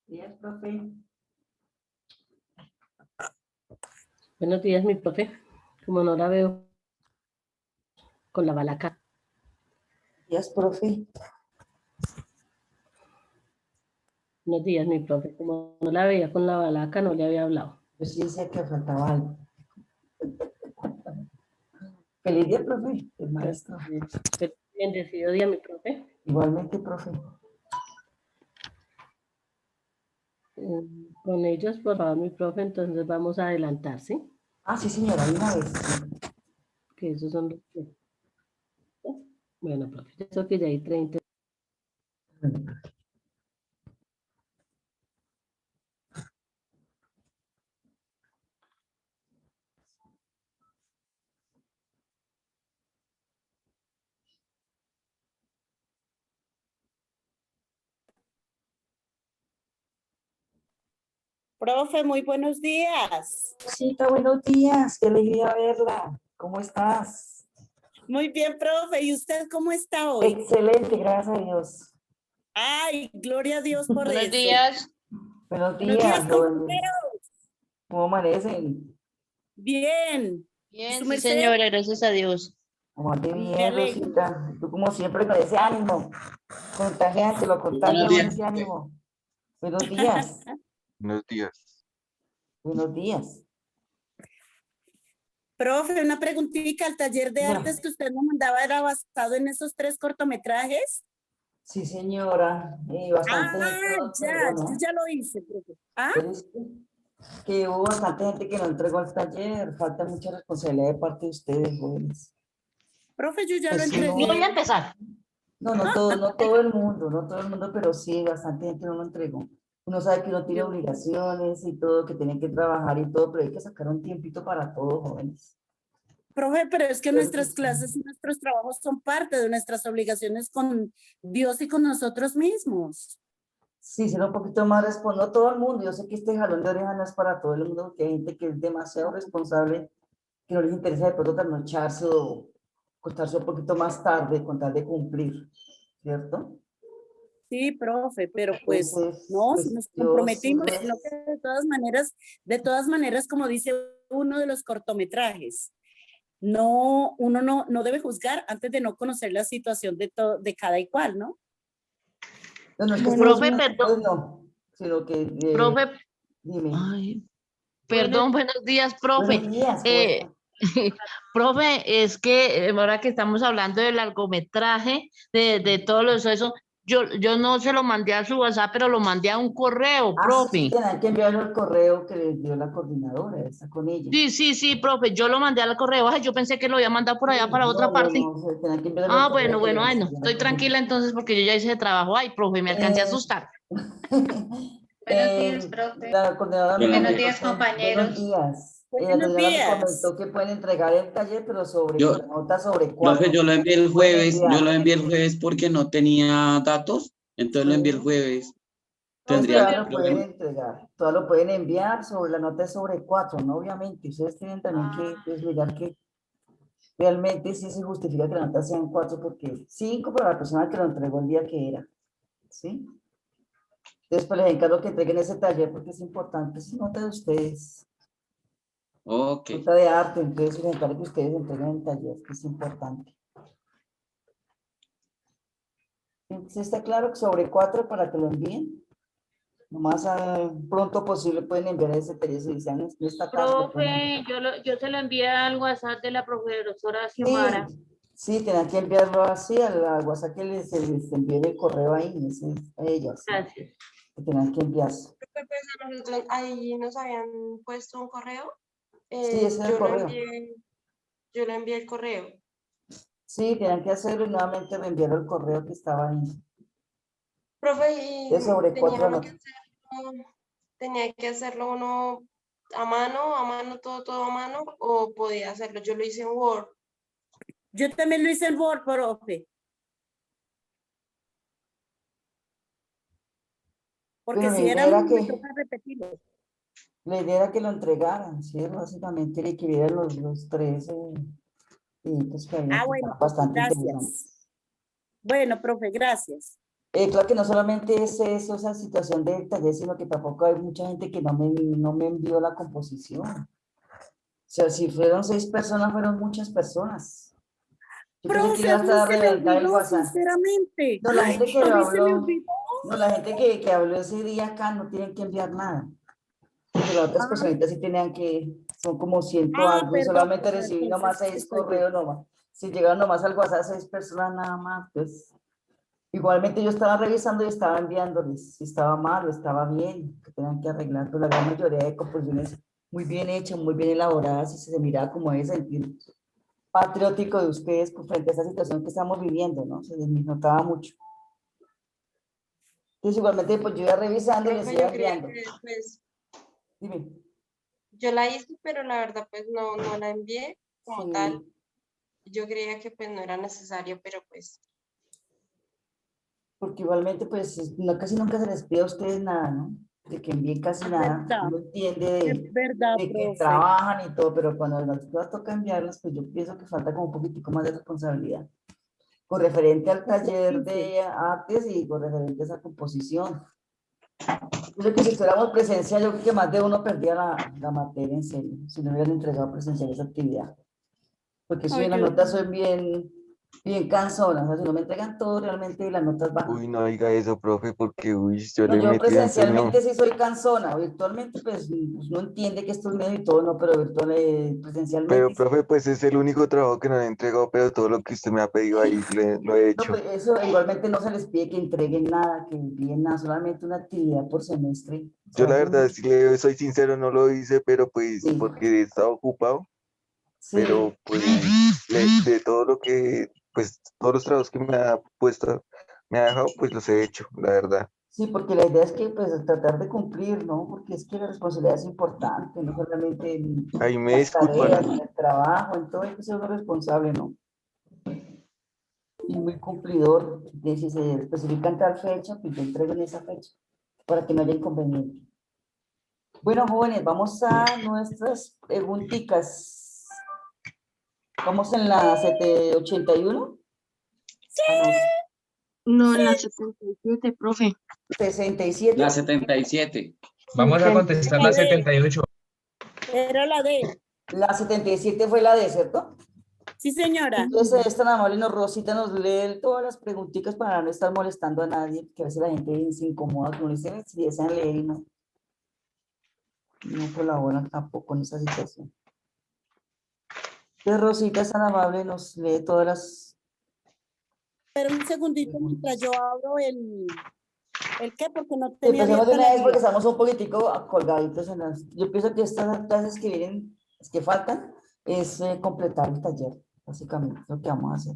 Días, profe. Buenos días, mi profe. Como no la veo con la balaca. Días, profe. Buenos días, mi profe. Como no la veía con la balaca, no le había hablado. Yo sí decía que faltaba algo. Feliz día, profe, el maestro. Bendecido día, mi profe. Igualmente, profe. Con ellos, por favor, mi profe, entonces vamos a adelantar, ¿sí? Ah, sí, señora, de una vez. Que esos son los que... Bueno, profe, yo creo que ya hay 30. Profe, muy buenos días. Cita, buenos días. Qué alegría verla. ¿Cómo estás? Muy bien, profe. ¿Y usted cómo está hoy? Excelente, gracias a Dios. Ay, gloria a Dios por Buenos eso. días. Buenos Buenos días, días, jóvenes. compañeros. ¿Cómo amanecen? Bien. ¿Y Bien, su sí, merced? señora, gracias a Dios. ¿Cómo te Me bien, alegro. Rosita? Tú como siempre con ese ánimo. Contagiante, lo contagia con ese ánimo. Buenos días. Buenos días. Buenos días. Profe, una preguntita. ¿El taller de Dígame. artes que usted nos mandaba era basado en esos 3 cortometrajes? Sí, señora. Bastante gente no Ah, ya. entregó, Yo ¿no? ya lo hice, profe. ¿Ah? Pero es que hubo bastante gente que no entregó al taller. Falta mucha responsabilidad de parte de ustedes, jóvenes. Profe, yo ya lo Pues sí, Yo voy a entregué. empezar. no todo el mundo, pero sí, bastante gente no lo entregó. Uno sabe que uno tiene Yo- obligaciones y todo, que tiene que trabajar y todo, pero hay que sacar un tiempito para todos, jóvenes. Profe, pero es que Creo que nuestras sí. clases y nuestros trabajos son parte de nuestras obligaciones con Dios y con nosotros mismos. Sí, será un poquito más responsable. No todo el mundo, yo sé que este jalón de oreja no es para todo el mundo, porque hay gente que es demasiado responsable, que no les interesa de pronto trasnocharse o acostarse un poquito más tarde con tal de cumplir, ¿cierto? Sí, profe, pero pues Entonces, no, si pues nos Dios sí comprometimos, lo sino que es. de todas maneras, como dice uno de los cortometrajes, no, uno no debe juzgar antes de no conocer la situación de cada y cual, ¿no? No, no es que estemos Profe, muy perdón, no, sino que, profe, dime, ay, perdón, buenos días, profe. buenos días, ¿cómo Eh, está? profe, es que ahora que estamos hablando del largometraje, de todos los eso, yo no se lo mandé a su WhatsApp, pero lo mandé a un correo, Ah, sí, profe. tienen que enviarlo el correo que les dio la coordinadora, está con ella. Sí, profe, yo lo mandé al correo. Ay, yo pensé que lo había mandado por allá Sí, para otra parte. no, se tienen que enviarlo al Ah, correo que bueno, les ay, no, dio la estoy tranquila coordinadora. entonces porque yo ya hice el trabajo. Ay, profe, me alcancé a Eh, asustar. Buenos días, profe. La coordinadora me Buenos comentó días, buenos compañeros. días. La Buenos coordinadora me días. comentó que pueden entregar el taller, pero sobre Yo, con la nota sobre profe, 4. yo lo envié el jueves porque no tenía datos, entonces lo envié el jueves. Entonces ¿Tendría todavía algún lo pueden problema? entregar, todavía lo pueden enviar sobre la nota de sobre 4, ¿no? Obviamente, ustedes tienen también que pues, mirar que realmente sí se justifica que la nota sean 4, porque 5 para la persona que lo entregó el día que era, ¿sí? Entonces, pues les encargo que entreguen ese taller porque es importante, es nota de ustedes, Ok. nota de arte, entonces les encargo que ustedes entreguen el taller, que es importante. ¿Sí está claro que sobre 4 para que lo envíen? Lo más pronto posible pueden enviar ese taller si dicen, no está claro. Lo pueden enviar. Profe, yo se lo envié al WhatsApp de la profesora Sí, Xiomara. sí, tengan que enviarlo así a la WhatsApp que les envíe el correo ahí, ese es a ellas, ¿sí? Gracias. Que tengan que enviarse. Pues a nosotros ahí nos habían puesto un correo. Sí, ese es el correo. Yo le envié el correo. Sí, tienen que hacerlo y nuevamente reenviar el correo que estaba ahí. Profe, y Es sobre 4 notas. tenía que hacerlo uno a mano, todo a mano, o podía hacerlo. Yo lo hice en Word. Yo también lo hice en Word, profe. Porque Pero si era uno, me toca repetirlo. la idea era que lo entregaran, ¿sí? Básicamente, y que vieran los 13 pues que habían, Ah, que bueno, estaban profe, bastante gracias. interesantes. Bueno, profe, gracias. Claro que no solamente es eso, esa situación del taller, sino que tampoco hay mucha gente que no me envió la composición. O sea, si fueron 6 personas, fueron muchas personas. Yo pensé que Profe, iba a a mí estar se me reventado el olvidó, WhatsApp. sinceramente. No, la gente que A mí se me habló, olvidó. no, la gente que habló ese día acá no tienen que enviar nada. Porque las otras personitas sí tenían que, son como 100 algo, y Perdón, solamente profe, recibí nomás entonces 6 estoy bien. correos nomás. Si llegaron nomás al WhatsApp 6 personas nada más, pues igualmente yo estaba revisando y estaba enviándoles si estaba mal o estaba bien, que tenían que arreglar, pero la gran mayoría de composiciones muy bien hechas, muy bien elaboradas, y se miraba como ese sentir patriótico de ustedes frente a esa situación que estamos viviendo, ¿no? Se les notaba mucho. Entonces igualmente pues yo iba revisando y les Profe, iba yo creía enviando. que pues Dime. yo la hice, pero la verdad pues no la envié como tal. Sí, Yo creía que pues no era necesario, pero pues porque igualmente pues no, casi nunca se les pide a ustedes nada, ¿no? De que envíen casi Es nada. verdad, Uno entiende es verdad, de que profe. trabajan y todo, pero cuando nos toca enviarlas, pues yo pienso que falta como un poquitico más de responsabilidad. Con referente al Es lo que taller hice. de artes y con referente a esa composición. Yo creo que si estuviéramos presencial, yo creo que más de uno perdía la materia en serio, si no hubieran entregado presencial esa actividad. Porque si Ay, las Dios notas mío. son bien cansonas, o sea, si no me entregan todo, realmente las notas bajan. Uy, no diga eso, profe, porque uy, yo No, le yo metí a presencialmente sí soy cansona, virtualmente pues no entiende que esto es medio y todo, no, pero virtual, pero presencialmente sí. profe, pues es el único trabajo que no le he entregado, pero todo lo que usted me ha pedido ahí lo he No, hecho. pues eso igualmente no se les pide que entreguen nada, que envíen nada, solamente una actividad por semestre. O Yo sea, la hace verdad, mucho. si le soy sincero, no lo hice, pero pues Sí, porque he estado ocupado, sí, pero pues de todo lo que, pues todos los trabajos que me ha puesto, me ha dejado, pues los he hecho, la verdad. sí, porque la idea es que pues tratar de cumplir, ¿no? Porque es que la responsabilidad es importante, no solamente en Ahí me las tareas, disculpan. en el trabajo, en todo hay que ser uno responsable, ¿no? Y muy cumplidor, de si se especifica en tal fecha, pues yo entrego en esa fecha, para que no haya inconveniente. Bueno, jóvenes, vamos a nuestras preguntitas. Vamos en la 81. Ah, no, No, en la 77, profe. 67. La 77. Vamos a contestar La la D, 78. era la D. La 77 fue la D, ¿cierto? Sí, señora. Entonces, es tan amable, Rosita nos lee todas las preguntitas para no estar molestando a nadie, que a veces la gente se incomoda, como dicen, si desean leer y no colaboran tampoco en esa situación. Entonces, Rosita es tan amable, nos lee todas las Pero un segundito mientras preguntas. yo abro ¿el qué? Porque no Sí, tenía empecemos de abierta la una vez porque guía. estamos un poquitico colgaditos en las... Yo pienso que estas clases que vienen, las que faltan, es completar el taller, básicamente, lo que vamos a hacer.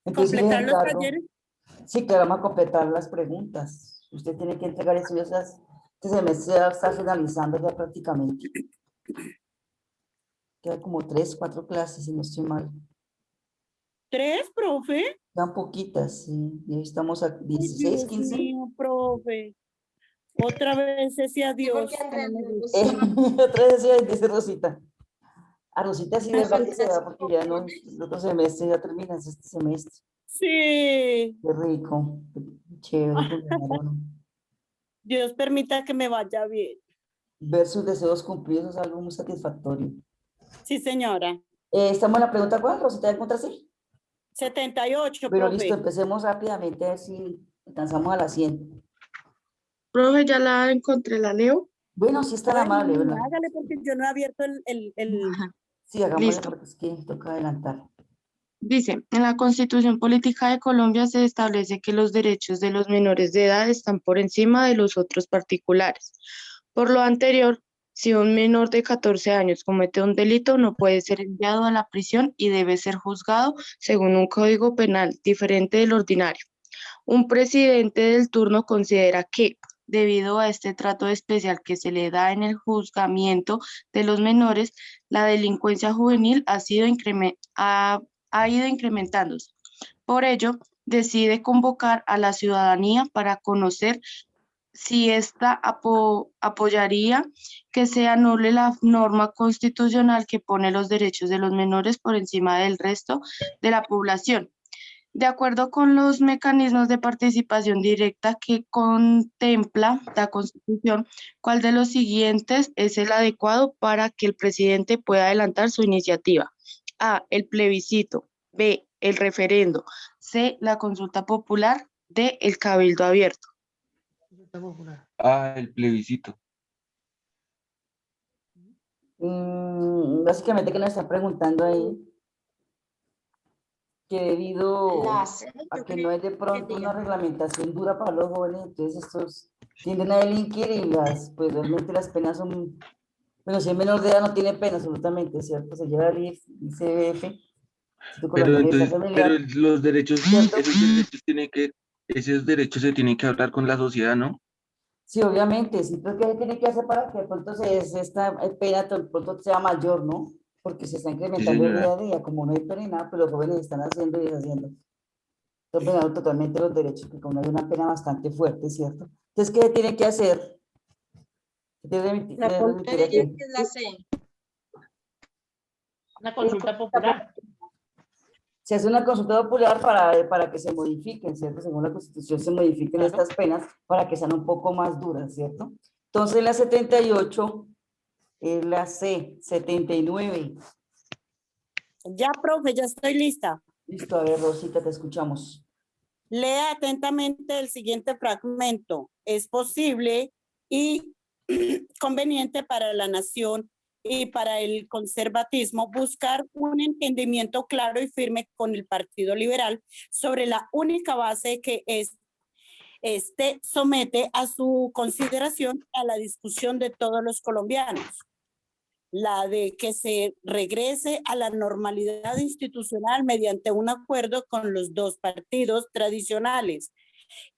Entonces, si les Completar los encargo, talleres. sí, que vamos a completar las preguntas. Usted tiene que entregar eso, este semestre ya está finalizando ya prácticamente. Quedan como 3, 4 clases, si no estoy mal. 3, profe. Quedan poquitas, sí. Y ahí estamos a Ay, 16, Dios 15. mío, profe. Otra vez ese sí, adiós. porque en Que no me realidad gusta. Otra vez sí, dice Rosita. A Rosita sí, verdad que se falta va porque ya no, el otro semestre ya termina, es este semestre. Sí. Qué rico, qué chévere, pues, claro. Dios permita que me vaya bien. Ver sus deseos cumplidos es algo muy satisfactorio. Sí, señora. Estamos en la pregunta, ¿cuál? Rosita, ¿encuentras así? 78, Pero listo, profe. empecemos rápidamente a ver si alcanzamos a las 100. Profe, ya la encontré, la leo. Bueno, sí es tan Bueno, amable, niña, ¿verdad? hágale porque yo no he abierto Ajá. Sí, hagámosle Listo. porque es que toca adelantar. Dice, en la Constitución Política de Colombia se establece que los derechos de los menores de edad están por encima de los otros particulares. Por lo anterior, si un menor de 14 años comete un delito, no puede ser enviado a la prisión y debe ser juzgado según un código penal diferente del ordinario. Un presidente del turno considera que, debido a este trato especial que se le da en el juzgamiento de los menores, la delincuencia juvenil ha ido incrementándose. Por ello, decide convocar a la ciudadanía para conocer si ésta apoyaría que se anule la norma constitucional que pone los derechos de los menores por encima del resto de la población. De acuerdo con los mecanismos de participación directa que contempla la Constitución, ¿cuál de los siguientes es el adecuado para que el presidente pueda adelantar su iniciativa? A, el plebiscito. B, el referendo. C, la consulta popular. D, el cabildo abierto. Ah, el plebiscito. Básicamente que nos están preguntando ahí que debido La C, a yo que creo no hay de que pronto una sería. reglamentación dura para los jóvenes, entonces estos tienden a delinquir y pues realmente las penas son, bueno, si es menor de edad no tiene pena absolutamente, ¿cierto? Se lleva el ICBF, Instituto Pero Colombiano de entonces, Familiar, los derechos, ¿cierto? esos derechos se tienen que hablar con la sociedad, ¿no? Sí, obviamente, sí, pero ¿qué se tiene que hacer para que de pronto esta pena de pronto sea mayor, ¿no? Porque se está Sí, incrementando el día señora. a día, como no hay pena ni nada, pues los jóvenes están haciendo y deshaciendo. Están pegando totalmente los derechos, porque como hay una pena bastante fuerte, ¿cierto? Entonces, ¿qué tiene que hacer? La Debe Yo remitir a diría qué? que es la C. Una consulta popular. Se hace una consulta popular para que se modifiquen, ¿cierto? Según la Constitución se modifiquen Claro. estas penas para que sean un poco más duras, ¿cierto? Entonces, la 78 es la C, 79. Ya, profe, ya estoy lista. Listo, a ver, Rosita, te escuchamos. Lea atentamente el siguiente fragmento. Es posible y conveniente para la nación y para el conservatismo buscar un entendimiento claro y firme con el Partido Liberal sobre la única base que este somete a su consideración a la discusión de todos los colombianos, la de que se regrese a la normalidad institucional mediante un acuerdo con los dos partidos tradicionales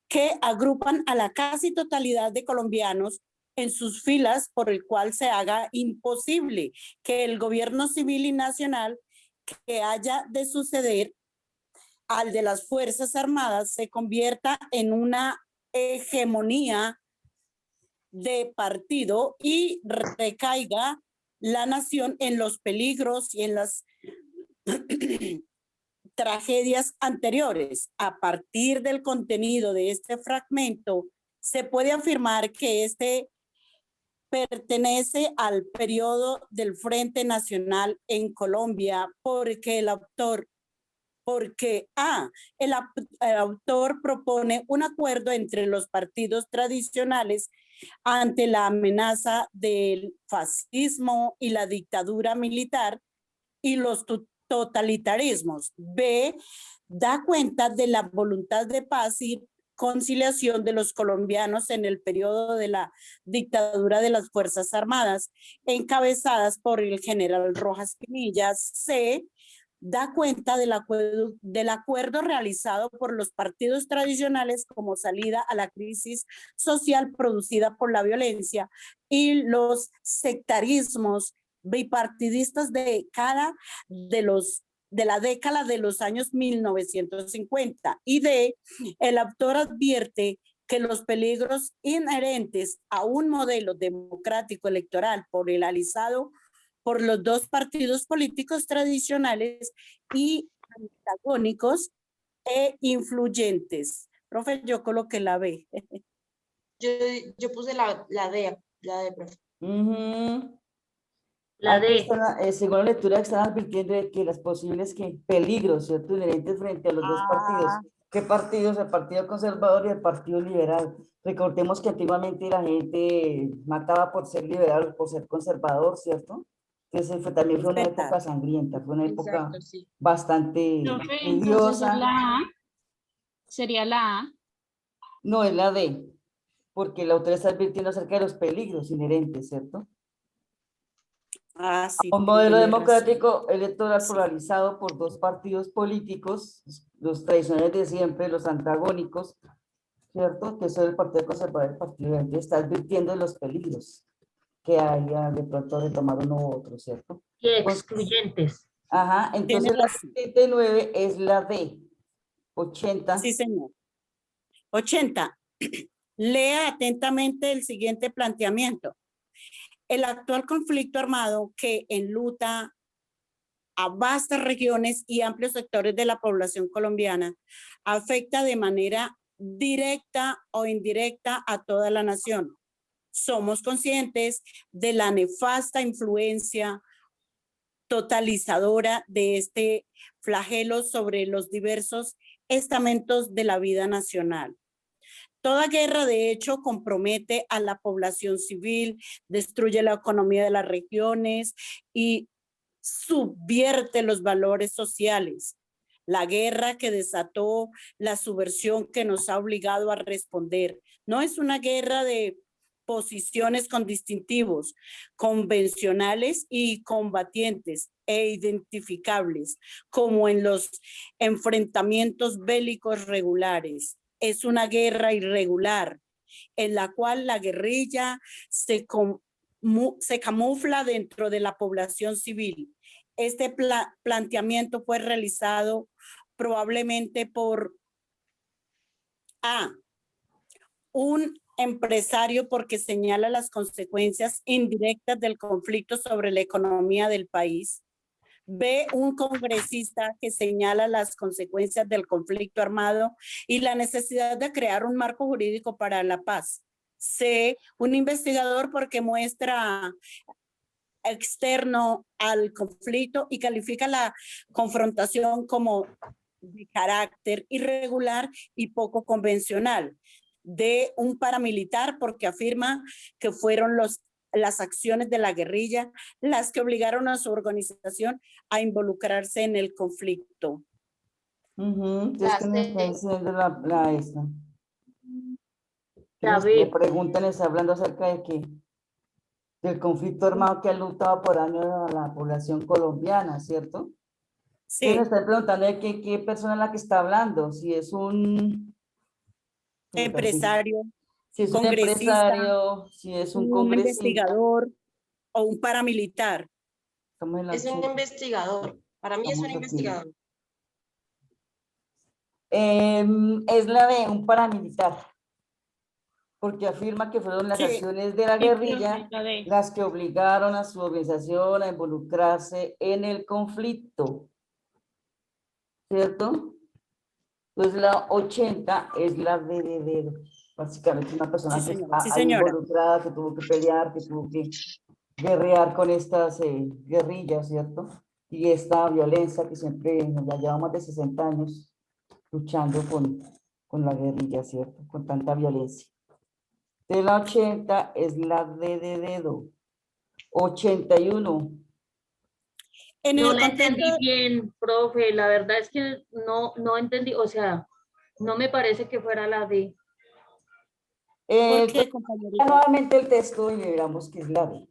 que agrupan a la casi totalidad de colombianos en sus filas, por el cual se haga imposible que el gobierno civil y nacional que haya de suceder al de las Fuerzas Armadas se convierta en una hegemonía de partido y recaiga la nación en los peligros y en las tragedias anteriores. A partir del contenido de este fragmento, se puede afirmar que este pertenece al periodo del Frente Nacional en Colombia porque el autor el autor propone un acuerdo entre los partidos tradicionales ante la amenaza del fascismo y la dictadura militar y los totalitarismos. B, da cuenta de la voluntad de paz y conciliación de los colombianos en el periodo de la dictadura de las Fuerzas Armadas, encabezadas por el general Rojas Pinilla. C, da cuenta del acuerdo realizado por los partidos tradicionales como salida a la crisis social producida por la violencia y los sectarismos bipartidistas de la década de los años 1950. Y el autor advierte que los peligros inherentes a un modelo democrático electoral polarizado por los dos partidos políticos tradicionales y antagónicos e influyentes. Profe, yo coloqué la B. Yo puse la D, profe. La Aquí D. está, según la lectura, están advirtiendo de que las posibles peligros, ¿cierto? Inherentes frente a los dos partidos. ¿Qué partidos? El Partido Conservador y el Partido Liberal. Recordemos que antiguamente la gente mataba por ser liberal, por ser conservador, ¿cierto? Entonces también fue una época sangrienta, fue una época Exacto, sí. bastante Profe, entonces tediosa. sería la A. No, es la D, porque el autor está advirtiendo acerca de los peligros inherentes, ¿cierto? Sí, Un modelo tiene democrático electoral Sí. polarizado por dos partidos políticos, los tradicionales de siempre, los antagónicos, ¿cierto? Que son el Partido Conservador y el Partido Verde, está advirtiendo de los peligros que haya de pronto de tomar uno u otro, ¿cierto? Y excluyentes. Ajá, entonces la 79 es la D, 80. Sí, señor. 80. Lea atentamente el siguiente planteamiento. El actual conflicto armado que enluta a vastas regiones y amplios sectores de la población colombiana, afecta de manera directa o indirecta a toda la nación. Somos conscientes de la nefasta influencia totalizadora de este flagelo sobre los diversos estamentos de la vida nacional. Toda guerra, de hecho, compromete a la población civil, destruye la economía de las regiones y subvierte los valores sociales. La guerra que desató la subversión que nos ha obligado a responder no es una guerra de posiciones con distintivos, convencionales y combatientes e identificables, como en los enfrentamientos bélicos regulares. Es una guerra irregular, en la cual la guerrilla se camufla dentro de la población civil. Este planteamiento fue realizado probablemente por un empresario porque señala las consecuencias indirectas del conflicto sobre la economía del país. B, un congresista que señala las consecuencias del conflicto armado y la necesidad de crear un marco jurídico para la paz. C, un investigador porque muestra externo al conflicto y califica la confrontación como de carácter irregular y poco convencional. De un paramilitar porque afirma que fueron las acciones de la guerrilla las que obligaron a su organización a involucrarse en el conflicto. Es que me está diciendo la esta. David. Me preguntan, está hablando acerca de que del conflicto armado que ha luchado por años a la población colombiana, ¿cierto? Sí. Me están preguntando de qué persona es la que está hablando, si es un empresario, si es un empresario, si es un congresista, investigador o un paramilitar. Es un investigador. Para mí es un investigador. Es la de un paramilitar, porque afirma que fueron las acciones de la guerrilla las que obligaron a su organización a involucrarse en el conflicto, ¿cierto? Entonces la 80 es la de básicamente una persona que está ahí involucrada, que tuvo que pelear, que tuvo que guerrear con estas guerrillas, ¿cierto? Y esta violencia que siempre ya llevamos más de 60 años luchando con la guerrilla, ¿cierto? Con tanta violencia. De la 80 es la D de dedo. 81. No la entendí bien, profe. La verdad es que no entendí, o sea, no me parece que fuera la D. ¿Por qué, compañerita? Nuevamente el texto y veremos que es la D.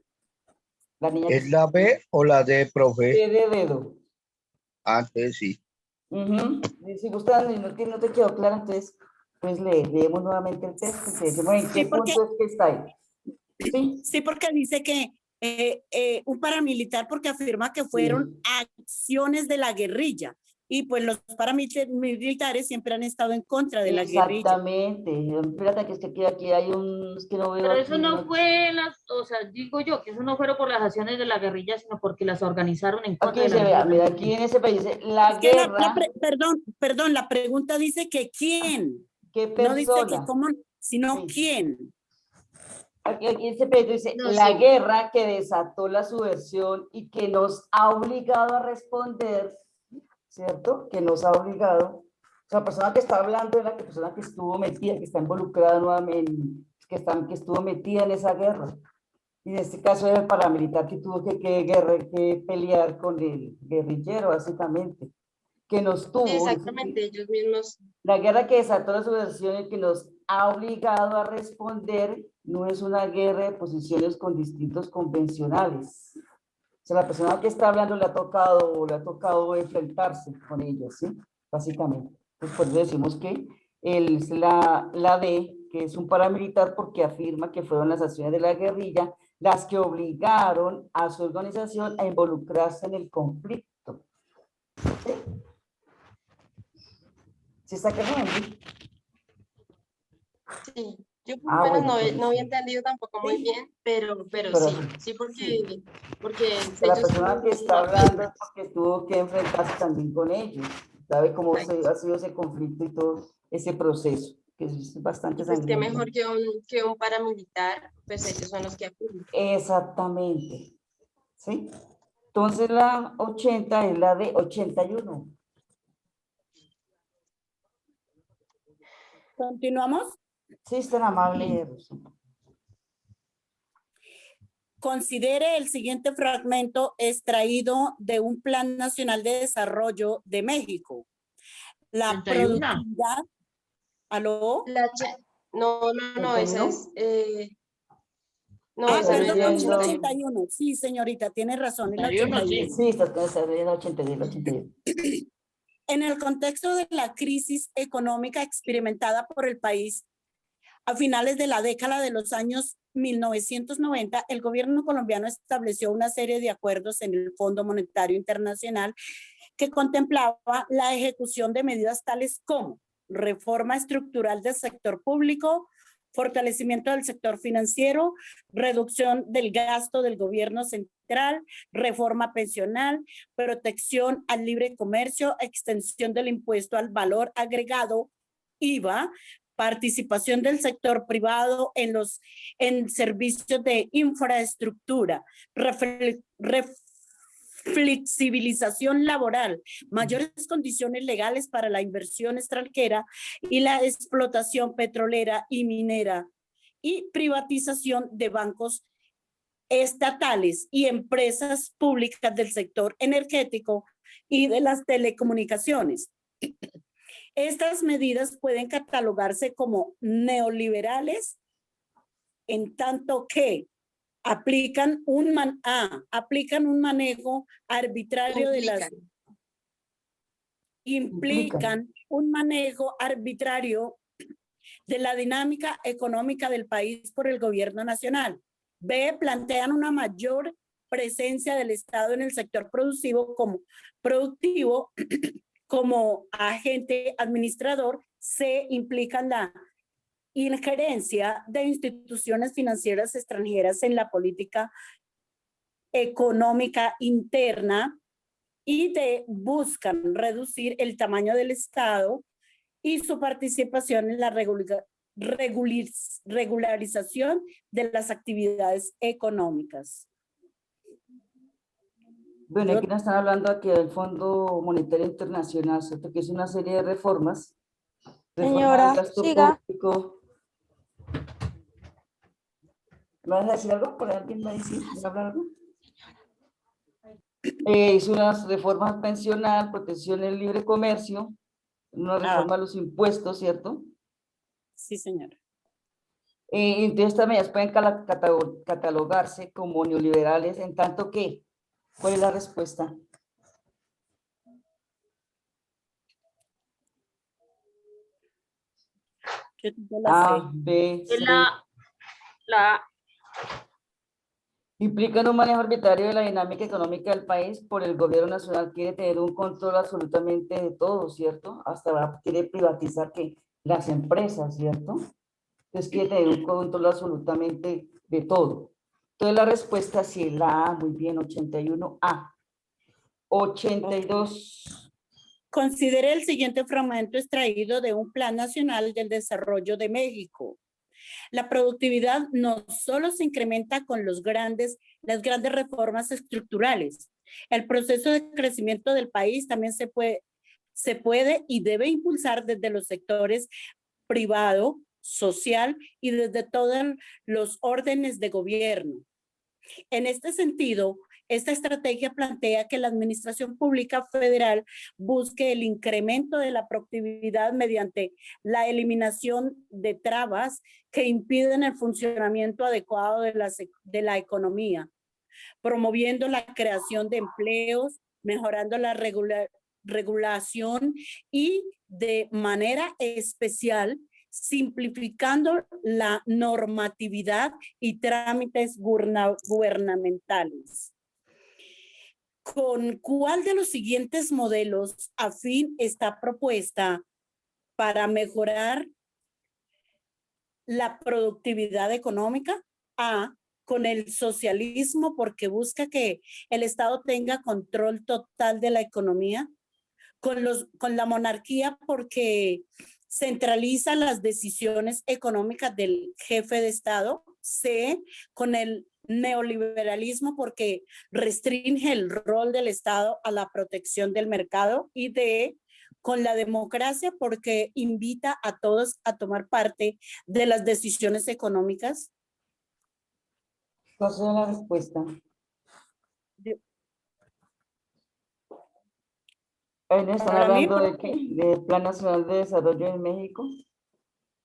La niña ¿Es la B o la D, profe? D de dedo. Antes sí. Si gustan y no te quedó claro, entonces pues leemos nuevamente el texto y decimos en qué punto es que está ahí. Sí, porque dice que un paramilitar porque afirma que fueron acciones de la guerrilla y pues los paramilitares siempre han estado en contra de la guerrilla. Exactamente. Espérate que es que aquí hay un que no veo. Pero eso no fue o sea, digo yo que eso no fueron por las acciones de la guerrilla, sino porque las organizaron en contra de la guerrilla. Mira, aquí en ese país dice la guerra. Perdón, la pregunta dice que quién. ¿Qué persona? No dice que cómo, sino quién. Aquí ese pedo dice la guerra que desató la subversión y que nos ha obligado a responder, ¿cierto? Que nos ha obligado. O sea, la persona que está hablando es la persona que estuvo metida, que está involucrada nuevamente, que estuvo metida en esa guerra. Y en este caso era el paramilitar que tuvo que pelear con el guerrillero, básicamente. Que nos tuvo. Exactamente, ellos mismos. La guerra que desató la subversión y que nos ha obligado a responder no es una guerra de posiciones con distintos convencionales. O sea, la persona que está hablando le ha tocado enfrentarse con ellos, ¿sí? Básicamente. Pues por eso decimos que es la D, que es un paramilitar porque afirma que fueron las acciones de la guerrilla las que obligaron a su organización a involucrarse en el conflicto. ¿Sí? ¿Sí está claro? Sí. Yo por Ah, lo menos bueno, no, entonces no había sí. entendido tampoco muy bien, pero Pero sí, sí. porque La ellos persona tienen que un está papel. hablando es porque tuvo que enfrentarse también con ellos. Sabe cómo ha sido ese conflicto y todo ese proceso, que es bastante Y pues qué sangriento. mejor que un paramilitar, pues ellos son los que apoyan. Exactamente. ¿Sí? Entonces la 80 es la de 81. Continuamos. Sí, es tan amable, Rosa. Considere el siguiente fragmento extraído de un Plan Nacional de Desarrollo de México. La 81. productividad, ¿aló? No, esa 81. es, no, Ah, esa Está no es la perdón, es la leyendo. 81. 81. Sí, señorita, tiene razón, es la 81, sí. 81. Sí, está leyendo 82, 81. En el contexto de la crisis económica experimentada por el país a finales de la década de los años 1990, el gobierno colombiano estableció una serie de acuerdos en el Fondo Monetario Internacional que contemplaba la ejecución de medidas tales como reforma estructural del sector público, fortalecimiento del sector financiero, reducción del gasto del gobierno central, reforma pensional, protección al libre comercio, extensión del impuesto al valor agregado, IVA, participación del sector privado en servicios de infraestructura, flexibilización laboral, mayores condiciones legales para la inversión extranjera y la explotación petrolera y minera, y privatización de bancos estatales y empresas públicas del sector energético y de las telecomunicaciones. Estas medidas pueden catalogarse como neoliberales en tanto que aplican un manejo arbitrario de las implican un manejo arbitrario de la dinámica económica del país por el gobierno nacional. B, plantean una mayor presencia del Estado en el sector productivo como agente administrador. C, implican la injerencia de instituciones financieras extranjeras en la política económica interna, y buscan reducir el tamaño del Estado y su participación en la regularización de las actividades económicas. Bueno, aquí nos están hablando aquí del Fondo Monetario Internacional, ¿cierto? Que es una serie de reformas. Reforma del gasto público. ¿Me vas a decir algo? ¿Por alguien va a decir? ¿Va a hablar algo? Hizo unas reformas pensional, protección del libre comercio, una reforma a los impuestos, ¿cierto? Sí, señora. Entonces estas medidas pueden catalogarse como neoliberales, en tanto que, ¿cuál es la respuesta? A, B, C. La Implican un manejo arbitrario de la dinámica económica del país por el gobierno nacional. Quiere tener un control absolutamente de todo, ¿cierto? Hasta quiere privatizar que las empresas, ¿cierto? Entonces quiere tener un control absolutamente de todo. Entonces la respuesta sí es la A, muy bien, 81A. 82. Considere el siguiente fragmento extraído de un Plan Nacional del Desarrollo de México. La productividad no solo se incrementa con las grandes reformas estructurales. El proceso de crecimiento del país también se puede y debe impulsar desde los sectores privado, social y desde todos los órdenes de gobierno. En este sentido, esta estrategia plantea que la Administración Pública Federal busque el incremento de la productividad mediante la eliminación de trabas que impiden el funcionamiento adecuado de la economía, promoviendo la creación de empleos, mejorando la regulación y de manera especial simplificando la normatividad y trámites gubernamentales. ¿Con cuál de los siguientes modelos afín está propuesta para mejorar la productividad económica. A, con el socialismo porque busca que el Estado tenga control total de la economía. Con la monarquía porque centraliza las decisiones económicas del jefe de Estado. C, con el neoliberalismo porque restringe el rol del Estado a la protección del mercado. Y D, con la democracia porque invita a todos a tomar parte de las decisiones económicas. ¿Cuál será la respuesta? Ahí nos están Para mí, hablando de qué, del Plan Nacional de Desarrollo en México,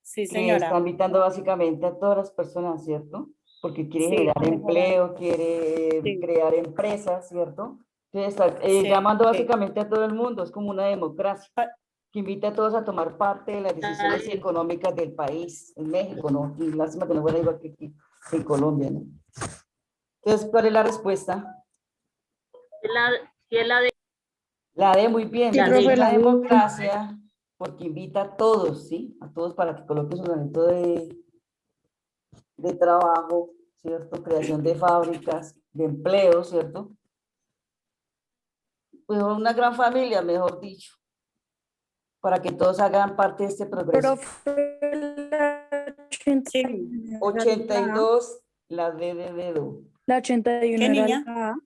sí, que señora. está invitando básicamente a todas las personas, ¿cierto? Porque quiere Sí, generar a mejorar. empleo, quiere Sí. crear empresas, ¿cierto? Entonces está Sí. llamando básicamente a todo el mundo, es como una democracia, Pa- que invita a todos a tomar parte de las decisiones económicas del país, en México, ¿no? Y lástima que no fuera igual que aquí en Colombia, ¿no? Entonces, ¿cuál es la respuesta? Si es la de La D, muy bien, Sí, la profe, D, la la D. democracia, porque invita a todos, ¿sí? A todos para que coloquen su granito de trabajo, ¿cierto? Creación de fábricas, de empleo, ¿cierto? Pues una gran familia, mejor dicho, para que todos hagan parte de este progreso. Sí. 82, la D de dedo. La 81 ¿Qué era niña? la A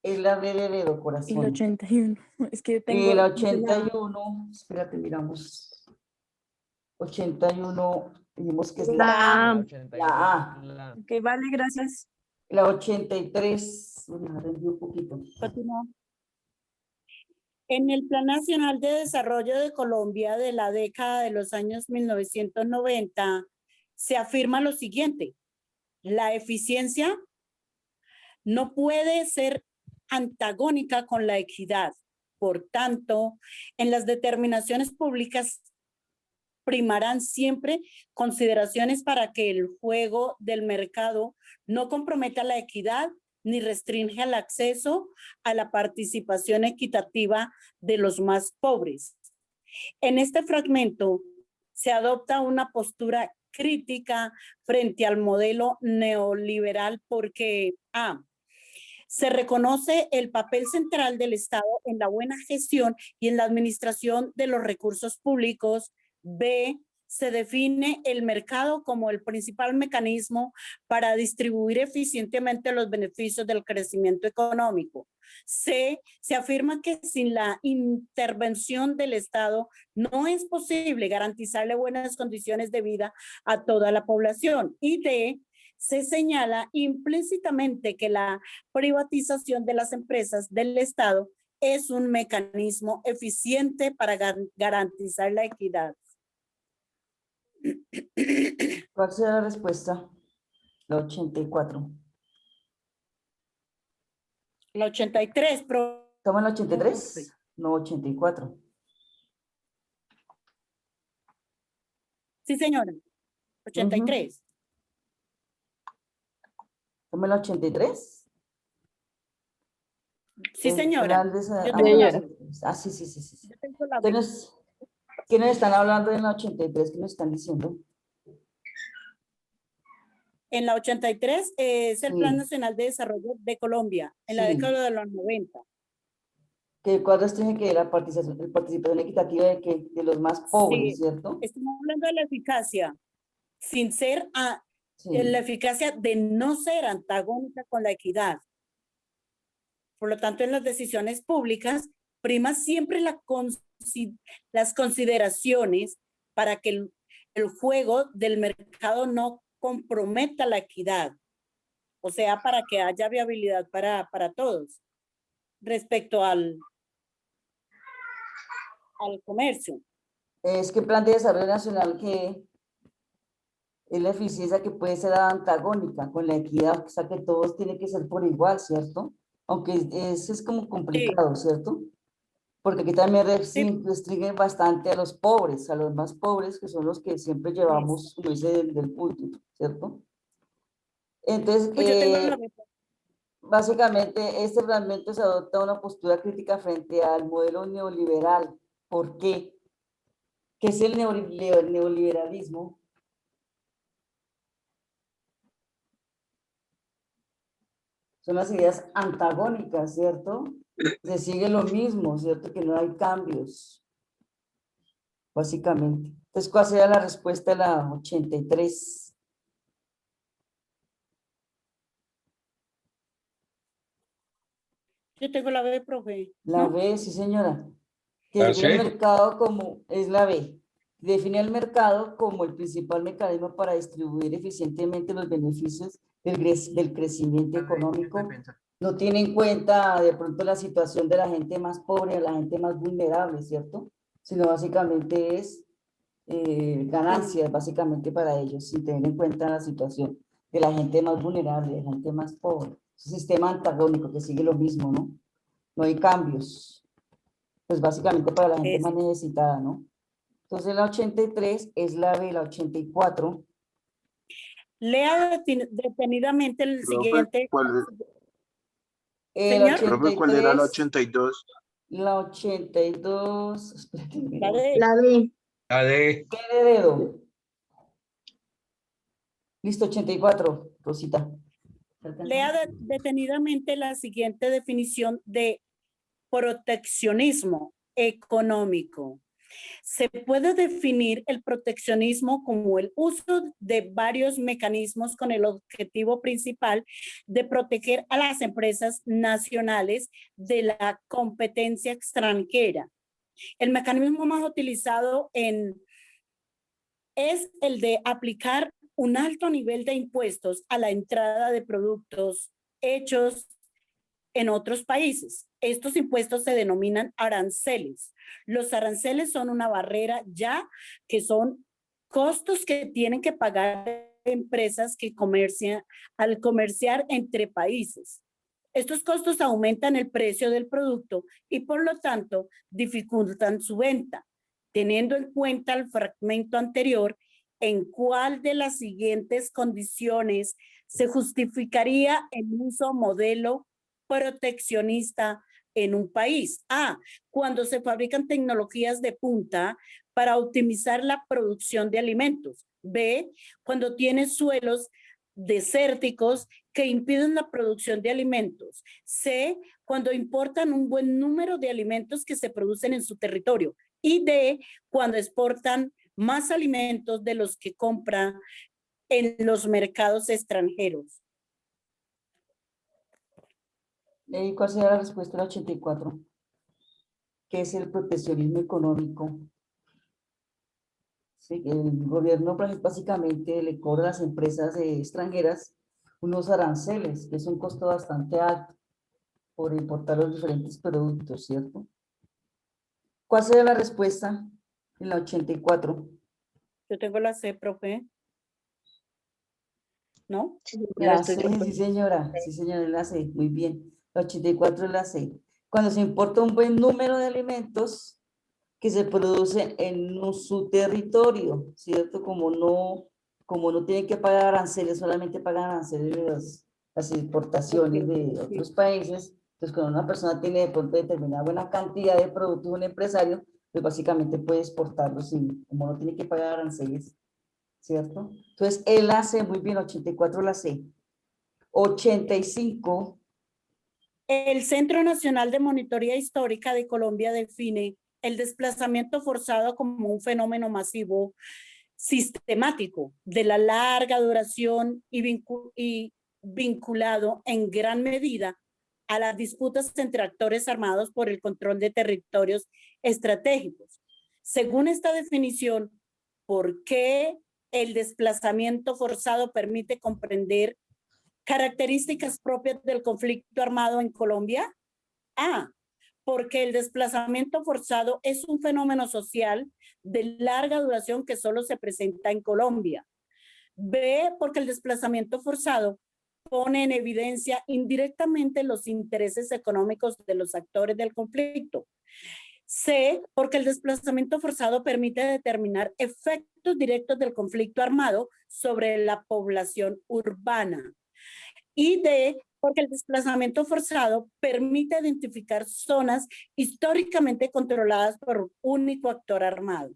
Es la D de dedo, y la corazón. 81. Es que Y tengo la la 81, espérate, miramos. 81, dijimos que es la la A. A. Ok, vale, gracias. La 83, uy, me rendí un poquito. Continúa. En el Plan Nacional de Desarrollo de Colombia de la década de los años 1990, se afirma lo siguiente: la eficiencia no puede ser antagónica con la equidad. Por tanto, en las determinaciones públicas primarán siempre consideraciones para que el juego del mercado no comprometa la equidad ni restringe el acceso a la participación equitativa de los más pobres. En este fragmento se adopta una postura crítica frente al modelo neoliberal porque A, se reconoce el papel central del Estado en la buena gestión y en la administración de los recursos públicos. B, se define el mercado como el principal mecanismo para distribuir eficientemente los beneficios del crecimiento económico. C, se afirma que sin la intervención del Estado no es posible garantizarle buenas condiciones de vida a toda la población. Y D, se señala implícitamente que la privatización de las empresas del Estado es un mecanismo eficiente para garantizar la equidad. ¿Cuál será la respuesta? La 84. La 83, ¿Estamos en la 83? No, 84. Sí, señora. 83. ¿Estamos en la 83? Sí, señora. Yo tengo la- sí, sí, sí, sí. yo tengo la- ¿Qué nos están hablando en la 83? ¿Qué nos están diciendo? En la 83 es el Sí. Plan Nacional de Desarrollo de Colombia, en la Sí. década de los 90. Que cuadros tiene que la participación equitativa de los más pobres, Sí, ¿cierto? estamos hablando de la eficacia, sin ser Sí. la eficacia de no ser antagónica con la equidad. Por lo tanto, en las decisiones públicas prima siempre las consideraciones para que el juego del mercado no comprometa la equidad, o sea, para que haya viabilidad para todos respecto al comercio. Es que el plan de desarrollo nacional que es la eficiencia que puede ser antagónica con la equidad, o sea que todos tienen que ser por igual, ¿cierto? Aunque eso es como complicado, ¿cierto? Porque aquí también restringen bastante a los pobres, a los más pobres, que son los que siempre llevamos, como dice del púlpito, ¿cierto? Entonces, Pues yo tengo la básicamente, este fragmento se adopta una postura crítica frente al modelo neoliberal. ¿Por qué? ¿Qué es el neoliberalismo? son las ideas antagónicas, ¿cierto? Se sigue lo mismo, ¿cierto? Que no hay cambios, básicamente. Entonces, ¿cuál sería la respuesta a la 83? Yo tengo la B, profe. La ¿no? B, sí, señora. Que ¿La define el C? mercado como, es la B. Define el mercado como el principal mecanismo para distribuir eficientemente los beneficios del crecimiento económico. No tiene en cuenta de pronto la situación de la gente más pobre, de la gente más vulnerable, ¿cierto? Sino básicamente es ganancias, básicamente para ellos, sin tener en cuenta la situación de la gente más vulnerable, de la gente más pobre. Es un sistema antagónico que sigue lo mismo, ¿no? No hay cambios. Pues básicamente para la gente más necesitada, ¿no? Entonces la 83 es la B, la 84. Lea detenidamente el Profe, siguiente. El Señor. profe, ¿cuál era la 83, 82? la 82, espérate, La D. La D. La D. ¿qué de dedo? Listo, 84, Rosita. Lea detenidamente la siguiente definición de proteccionismo económico. Se puede definir el proteccionismo como el uso de varios mecanismos con el objetivo principal de proteger a las empresas nacionales de la competencia extranjera. El mecanismo más utilizado es el de aplicar un alto nivel de impuestos a la entrada de productos hechos en otros países. Estos impuestos se denominan aranceles. Los aranceles son una barrera ya que son costos que tienen que pagar empresas que comercian al comerciar entre países. Estos costos aumentan el precio del producto y por lo tanto dificultan su venta. Teniendo en cuenta el fragmento anterior, ¿en cuál de las siguientes condiciones se justificaría el uso modelo proteccionista en un país? A, cuando se fabrican tecnologías de punta para optimizar la producción de alimentos. B, cuando tiene suelos desérticos que impiden la producción de alimentos. C, cuando importan un buen número de alimentos que se producen en su territorio. Y D, cuando exportan más alimentos de los que compran en los mercados extranjeros. ¿Y cuál sería la respuesta a la 84? ¿Qué es el proteccionismo económico? Sí, el gobierno básicamente le cobra a las empresas extranjeras unos aranceles, que es un costo bastante alto por importar los diferentes productos, ¿cierto? ¿Cuál sería la respuesta en la 84? Yo tengo la C, profe. ¿No? La C, sí señora, la C, muy bien. La 84 es la C. Cuando se importa un buen número de alimentos que se producen en su territorio, ¿cierto? Como no tienen que pagar aranceles, solamente pagan aranceles las importaciones de otros países. Entonces, cuando una persona tiene de pronto determinada buena cantidad de productos, un empresario, pues básicamente puede exportarlos y como no tiene que pagar aranceles, ¿cierto? Entonces, él hace muy bien, 84 la C. 85. El Centro Nacional de Monitoría Histórica de Colombia define el desplazamiento forzado como un fenómeno masivo sistemático de la larga duración y vinculado en gran medida a las disputas entre actores armados por el control de territorios estratégicos. Según esta definición, ¿por qué el desplazamiento forzado permite comprender características propias del conflicto armado en Colombia? A, porque el desplazamiento forzado es un fenómeno social de larga duración que solo se presenta en Colombia. B, porque el desplazamiento forzado pone en evidencia indirectamente los intereses económicos de los actores del conflicto. C, porque el desplazamiento forzado permite determinar efectos directos del conflicto armado sobre la población urbana. Y D, porque el desplazamiento forzado permite identificar zonas históricamente controladas por un único actor armado.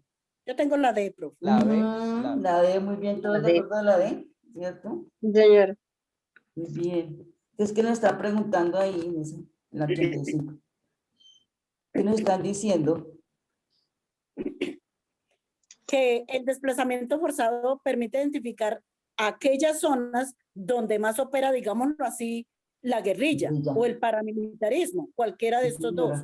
Yo tengo la D, profe. La D, muy bien, todos de acuerdo a la D, ¿cierto? Señor. Muy bien. Es que nos están preguntando ahí en la 35. ¿Qué nos están diciendo? Que el desplazamiento forzado permite identificar aquellas zonas donde más opera, digámoslo así, la guerrilla o el paramilitarismo, cualquiera de estos dos.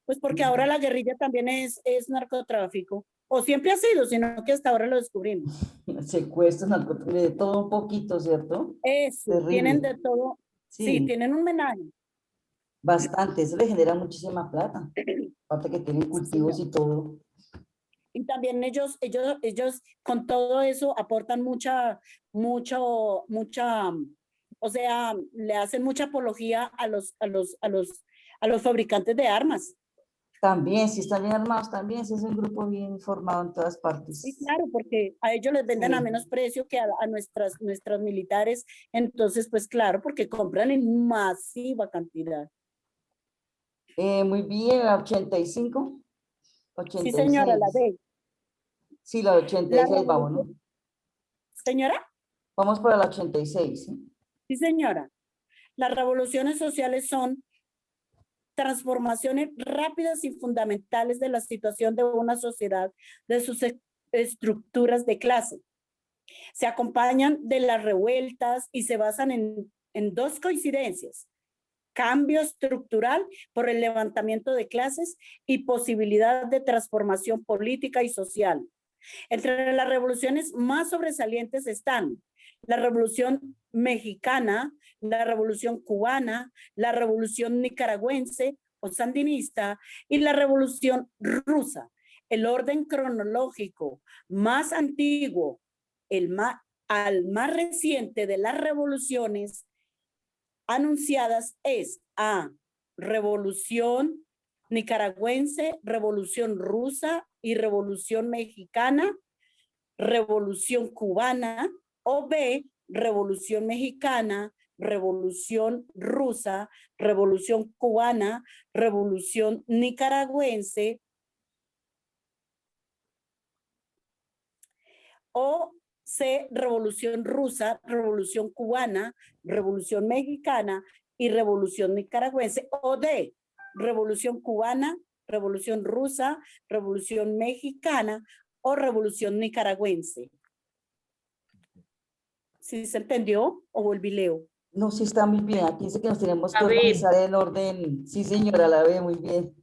Pues porque ahora la guerrilla también es narcotráfico, o siempre ha sido, sino que hasta ahora lo descubrimos. Secuestros, narcotráfico, de todo un poquito, ¿cierto? Eso, Terrible. tienen de todo. Sí. Sí, tienen un menaje. Bastante, eso le genera muchísima plata. Aparte que tienen cultivos y todo. Y también ellos con todo eso aportan mucha, o sea, le hacen mucha apología a los fabricantes de armas. También, si están bien armados, también, si es un grupo bien formado en todas partes. Sí, claro, porque a ellos les venden Sí. a menos precio que a nuestras militares. Entonces, pues claro, porque compran en masiva cantidad. Muy bien, la 85. 86. Sí, señora, la D. Sí, la 86, vamos, ¿no? Señora. Vamos para la 86. ¿Sí? Sí, señora. Las revoluciones sociales son transformaciones rápidas y fundamentales de la situación de una sociedad, de sus estructuras de clase. Se acompañan de las revueltas y se basan en dos coincidencias: cambio estructural por el levantamiento de clases y posibilidad de transformación política y social. Entre las revoluciones más sobresalientes están la Revolución Mexicana, la Revolución Cubana, la Revolución Nicaragüense o Sandinista y la Revolución Rusa. El orden cronológico más antiguo, al más reciente de las revoluciones anunciadas es A, Revolución Nicaragüense, Revolución Rusa y Revolución Mexicana, Revolución Cubana, o B, Revolución Mexicana, Revolución Rusa, Revolución Cubana, Revolución Nicaragüense, o C, Revolución Rusa, Revolución Cubana, Revolución Mexicana y Revolución Nicaragüense, o D, Revolución Cubana, Revolución Rusa, Revolución Mexicana o Revolución Nicaragüense. ¿Sí se entendió o volví leo? No, sí está muy bien. Aquí dice que nos tenemos que A ver. organizar en orden. Sí, señora, la ve muy bien.